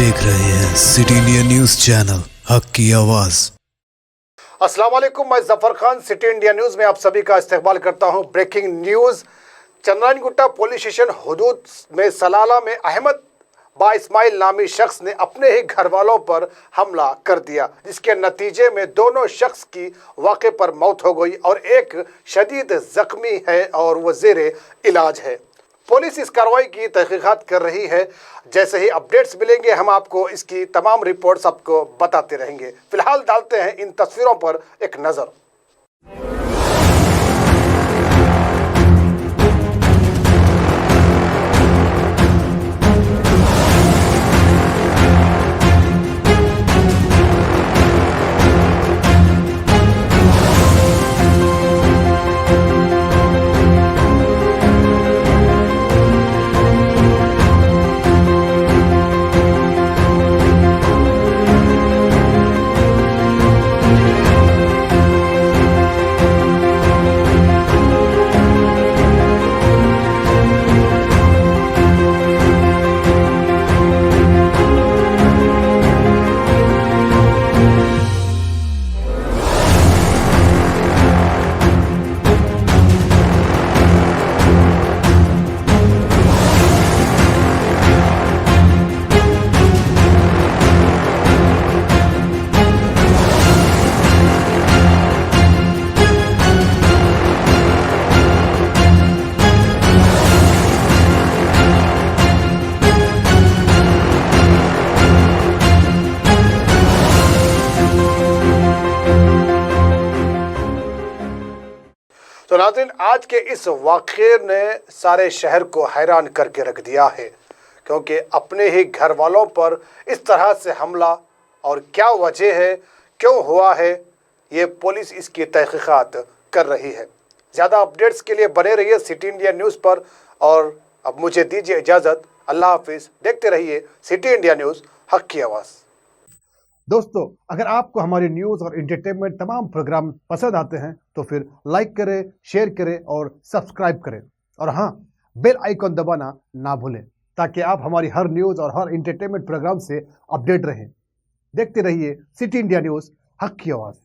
देख रहे हैं सिटी इंडिया न्यूज चैनल, हक की आवाज। अस्सलाम वालेकुम, मैं Zafar Khan city India news में आप सभी का इस्तकबाल करता हूं। Breaking news, Chandrayangutta police station हदूद में सलाला में अहमद बा इस्माइल नामी शख्स ने अपने ही घर वालों पर हमला कर दिया, जिसके नतीजे में दोनों शख्स की वाक़े पर मौत हो गई और एक शदीद जख्मी है और वह ज़ेरे इलाज है। पुलिस इस कार्रवाई की तहकीकात कर रही है। जैसे ही अपडेट्स मिलेंगे हम आपको इसकी तमाम रिपोर्ट्स आपको बताते रहेंगे। फिलहाल डालते हैं इन तस्वीरों पर एक नज़र। तो नाज़रीन, आज के इस वाक़े ने सारे शहर को हैरान करके रख दिया है, क्योंकि अपने ही घर वालों पर इस तरह से हमला, और क्या वजह है, क्यों हुआ है, ये पुलिस इसकी तहकीकात कर रही है। ज़्यादा अपडेट्स के लिए बने रहिए सिटी इंडिया न्यूज़ पर, और अब मुझे दीजिए इजाज़त। अल्लाह हाफिज़। देखते रहिए सिटी इंडिया न्यूज़, हक़ की आवाज़। दोस्तों, अगर आपको हमारी न्यूज़ और एंटरटेनमेंट तमाम प्रोग्राम पसंद आते हैं तो फिर लाइक करें, शेयर करें और सब्सक्राइब करें, और हाँ, बेल आइकॉन दबाना ना भूलें, ताकि आप हमारी हर न्यूज़ और हर एंटरटेनमेंट प्रोग्राम से अपडेट रहें। देखते रहिए सिटी इंडिया न्यूज़, हक़ की आवाज़।